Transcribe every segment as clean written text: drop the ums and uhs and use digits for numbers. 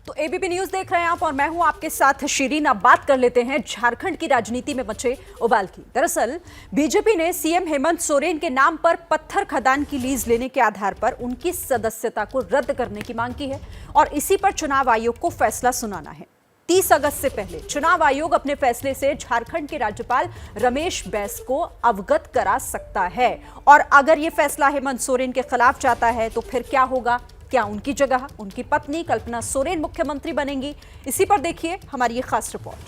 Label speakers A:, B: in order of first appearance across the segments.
A: तो ABP news देख रहे हैं आप और मैं हूं आपके साथ शिरीन। अब बात कर लेते हैं झारखंड की राजनीति में मचे उबाल की। दरअसल बीजेपी ने सीएम हेमंत सोरेन के नाम पर पत्थर खदान की लीज लेने के आधार पर उनकी सदस्यता को रद्द करने की मांग की है और इसी पर चुनाव आयोग को फैसला सुनाना है। 30 अगस्त से पहले चुनाव आयोग अपने फैसले से झारखंड के राज्यपाल रमेश बैस को अवगत करा सकता है और अगर यह फैसला हेमंत सोरेन के खिलाफ जाता है तो फिर क्या होगा? क्या उनकी जगह उनकी पत्नी कल्पना सोरेन मुख्यमंत्री बनेंगी? इसी पर देखिए हमारी ये खास रिपोर्ट।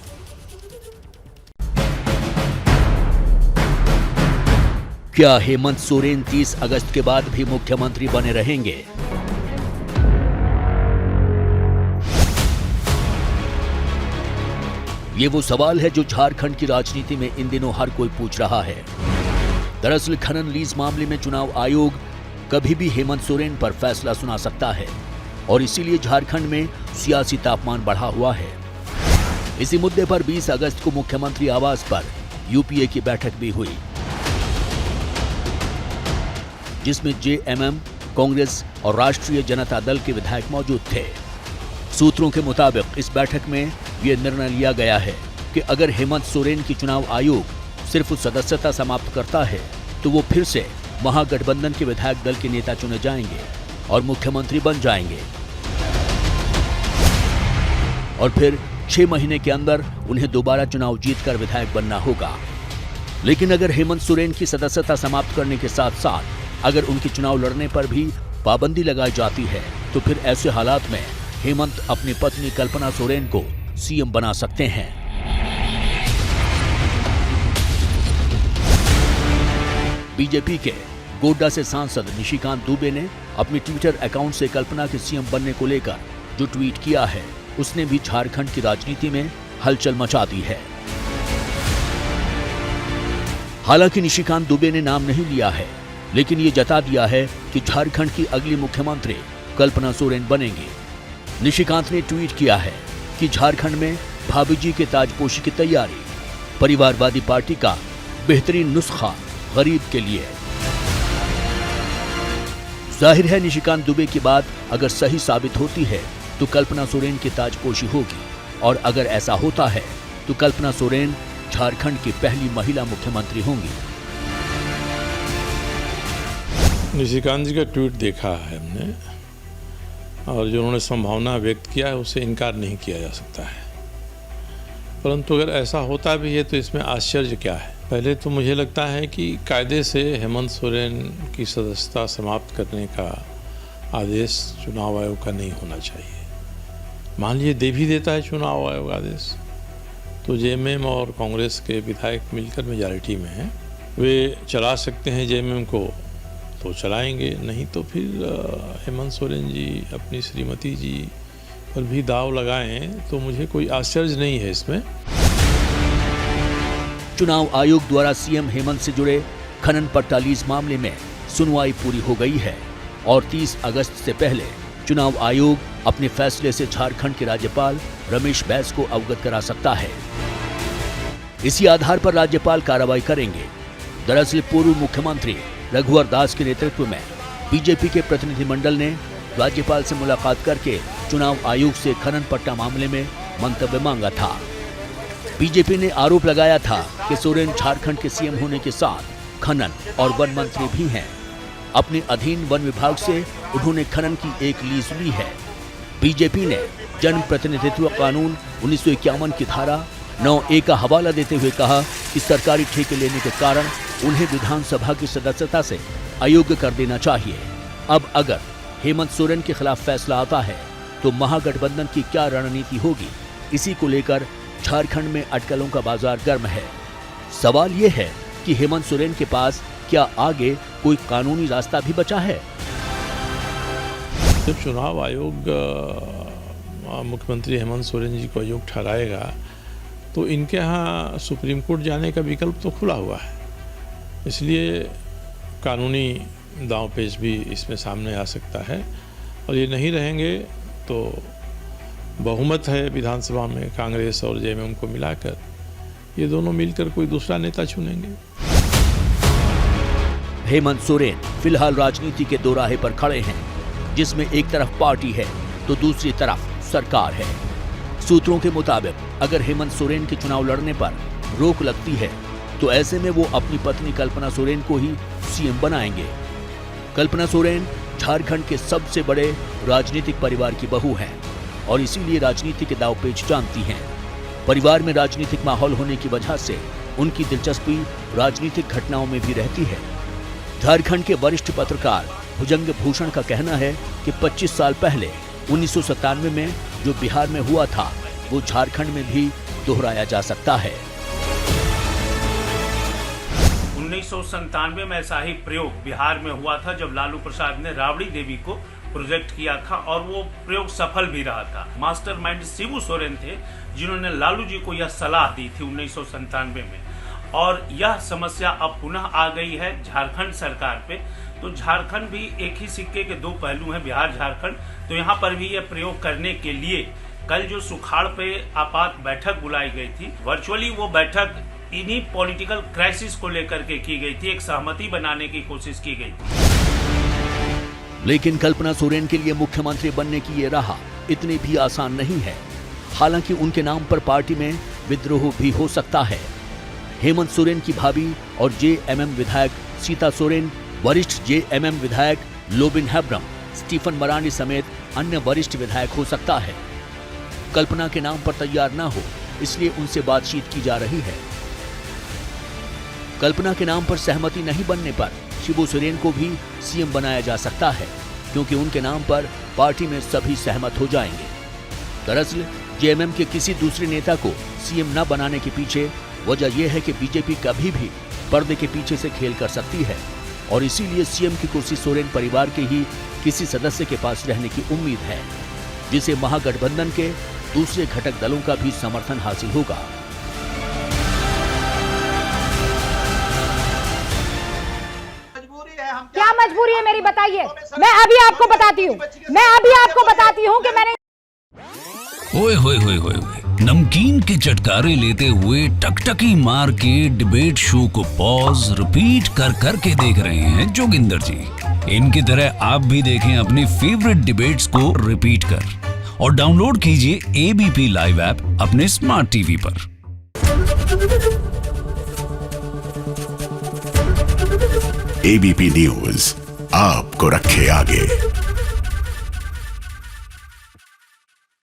B: क्या हेमंत सोरेन 30 अगस्त के बाद भी मुख्यमंत्री बने रहेंगे? ये वो सवाल है जो झारखंड की राजनीति में इन दिनों हर कोई पूछ रहा है। दरअसल खनन लीज मामले में चुनाव आयोग कभी भी हेमंत सोरेन पर फैसला सुना सकता है और इसीलिए झारखंड में सियासी तापमान बढ़ा हुआ है। इसी मुद्दे पर 20 अगस्त को मुख्यमंत्री आवास पर यूपीए की बैठक भी हुई, जिसमें जेएमएम, कांग्रेस और राष्ट्रीय जनता दल के विधायक मौजूद थे। सूत्रों के मुताबिक इस बैठक में यह निर्णय लिया गया है कि अगर हेमंत सोरेन की चुनाव आयोग सिर्फ सदस्यता समाप्त करता है तो वो फिर से महागठबंधन के विधायक दल के नेता चुने जाएंगे और मुख्यमंत्री बन जाएंगे और फिर 6 महीने के अंदर उन्हें दोबारा चुनाव जीतकर विधायक बनना होगा। लेकिन अगर हेमंत सोरेन की सदस्यता समाप्त करने के साथ साथ अगर उनके चुनाव लड़ने पर भी पाबंदी लगाई जाती है तो फिर ऐसे हालात में हेमंत अपनी पत्नी कल्पना सोरेन को सीएम बना सकते हैं। बीजेपी के गोड्डा से सांसद निशिकांत दुबे ने अपने ट्विटर अकाउंट से कल्पना के सीएम बनने को लेकर जो ट्वीट किया है उसने भी झारखंड की राजनीति में हलचल मचा दी है। हालांकि निशिकांत दुबे ने नाम नहीं लिया है, लेकिन ये जता दिया है कि झारखंड की अगली मुख्यमंत्री कल्पना सोरेन बनेंगी। निशिकांत ने ट्वीट किया है कि झारखंड में भाभी जी के ताजपोशी की तैयारी, परिवारवादी पार्टी का बेहतरीन नुस्खा गरीब के लिए। जाहिर है निशिकांत दुबे की बात अगर सही साबित होती है तो कल्पना सोरेन की ताजपोशी होगी और अगर ऐसा होता है तो कल्पना सोरेन झारखंड की पहली महिला मुख्यमंत्री होंगी।
C: निशिकांत जी का ट्वीट देखा है हमने और जो उन्होंने संभावना व्यक्त किया है उससे इनकार नहीं किया जा सकता है, परंतु अगर ऐसा होता भी है तो इसमें आश्चर्य क्या है? पहले तो मुझे लगता है कि कायदे से हेमंत सोरेन की सदस्यता समाप्त करने का आदेश चुनाव आयोग का नहीं होना चाहिए। मान लीजिए दे भी देता है चुनाव आयोग आदेश तो जेएमएम और कांग्रेस के विधायक मिलकर मेजॉरिटी में हैं, वे चला सकते हैं जेएमएम को तो चलाएंगे, नहीं तो फिर हेमंत सोरेन जी अपनी श्रीमती जी पर भी दाव लगाएं तो मुझे कोई आश्चर्य नहीं है इसमें।
B: चुनाव आयोग द्वारा सीएम हेमंत से जुड़े खनन पट्टा लीज मामले में सुनवाई पूरी हो गई है और 30 अगस्त से पहले चुनाव आयोग अपने फैसले से झारखंड के राज्यपाल रमेश बैस को अवगत करा सकता है। इसी आधार पर राज्यपाल कार्रवाई करेंगे। दरअसल पूर्व मुख्यमंत्री रघुवर दास के नेतृत्व में बीजेपी के प्रतिनिधिमंडल ने राज्यपाल से मुलाकात करके चुनाव आयोग से खनन पट्टा मामले में मंतव्य मांगा था। बीजेपी ने आरोप लगाया था कि सोरेन झारखंड के सीएम होने के साथ खनन और वन मंत्री भी हैं। अपने अधीन वन विभाग से उन्होंने खनन की एक लीज ली है। बीजेपी ने जन प्रतिनिधित्व कानून 1951 की धारा 9A का हवाला देते हुए कहा कि सरकारी ठेके लेने के कारण उन्हें विधानसभा की सदस्यता से अयोग्य कर देना चाहिए। अब अगर हेमंत सोरेन के खिलाफ फैसला आता है तो महागठबंधन की क्या रणनीति होगी, इसी को लेकर झारखंड में अटकलों का बाजार गर्म है। सवाल यह है कि हेमंत सोरेन के पास क्या आगे कोई कानूनी रास्ता भी बचा है?
C: जब चुनाव आयोग मुख्यमंत्री हेमंत सोरेन जी को अयोग्य ठहराएगा तो इनके यहाँ सुप्रीम कोर्ट जाने का विकल्प तो खुला हुआ है, इसलिए कानूनी दांवपेच भी इसमें सामने आ सकता है और ये नहीं रहेंगे तो बहुमत है विधानसभा में कांग्रेस और जेएमएम को मिलाकर, ये दोनों मिलकर कोई दूसरा नेता चुनेंगे।
B: हेमंत सोरेन फिलहाल राजनीति के दोराहे पर खड़े हैं, जिसमें एक तरफ पार्टी है तो दूसरी तरफ सरकार है। सूत्रों के मुताबिक अगर हेमंत सोरेन के चुनाव लड़ने पर रोक लगती है तो ऐसे में वो अपनी पत्नी कल्पना सोरेन को ही सीएम बनाएंगे। कल्पना सोरेन झारखंड के सबसे बड़े राजनीतिक परिवार की बहू हैं और इसीलिए राजनीति के दांवपेच जानती हैं। परिवार में राजनीतिक माहौल होने की वजह से उनकी दिलचस्पी राजनीतिक घटनाओं में भी रहती है। झारखंड के वरिष्ठ पत्रकार भुजंग भूषण का कहना है कि 25 साल पहले 1997 में जो बिहार में हुआ था वो झारखंड में भी दोहराया जा सकता है।
D: 1997 में ऐसा ही प्रयोग बिहार में हुआ था जब लालू प्रसाद ने राबड़ी देवी को प्रोजेक्ट किया था और वो प्रयोग सफल भी रहा था। मास्टरमाइंड शिबू सोरेन थे जिन्होंने लालू जी को यह सलाह दी थी 1997 में, और यह समस्या अब पुनः आ गई है झारखंड सरकार पे। तो झारखंड भी एक ही सिक्के के दो पहलू हैं, बिहार झारखंड। तो यहाँ पर भी यह प्रयोग करने के लिए कल जो सुखाड़ पे आपात बैठक बुलाई गई थी, वर्चुअली वो बैठक इन्हीं पॉलिटिकल क्राइसिस को लेकर के की गई थी, एक सहमति बनाने की कोशिश की गई थी।
B: लेकिन कल्पना सोरेन के लिए मुख्यमंत्री बनने की ये राह इतनी भी आसान नहीं है। हालांकि उनके नाम पर पार्टी में विद्रोह भी हो सकता है। हेमंत सोरेन की भाभी और जेएमएम विधायक सीता सोरेन, वरिष्ठ जेएमएम विधायक लोबिन हेब्रम, स्टीफन मरांडी समेत अन्य वरिष्ठ विधायक हो सकता है। कल्पना के नाम पर तैयार ना हो इसलिए उनसे बातचीत की जा रही है। कल्पना के नाम पर सहमति नहीं बनने पर शिबू सोरेन को भी सीएम बनाया जा सकता है, क्योंकि उनके नाम पर पार्टी में सभी सहमत हो जाएंगे। दरअसल जेएमएम के किसी दूसरे नेता को सीएम न बनाने के पीछे वजह यह है कि बीजेपी कभी भी पर्दे के पीछे से खेल कर सकती है और इसीलिए सीएम की कुर्सी सोरेन परिवार के ही किसी सदस्य के पास रहने की उम्मीद है, जिसे महागठबंधन के दूसरे घटक दलों का भी समर्थन हासिल होगा।
E: क्या मजबूरी है मेरी, बताइए। मैं अभी आपको बताती हूँ कि मैंने
F: ओए होए होए होए नमकीन के चटकारे लेते हुए टकटकी मार के डिबेट शो को पॉज रिपीट कर करके देख रहे हैं जोगिंदर जी। इनकी तरह आप भी देखें अपनी फेवरेट डिबेट्स को रिपीट कर और डाउनलोड कीजिए एबीपी लाइव ऐप अपने स्मार्ट टीवी पर।
G: एबीपी न्यूज आपको रखे आगे।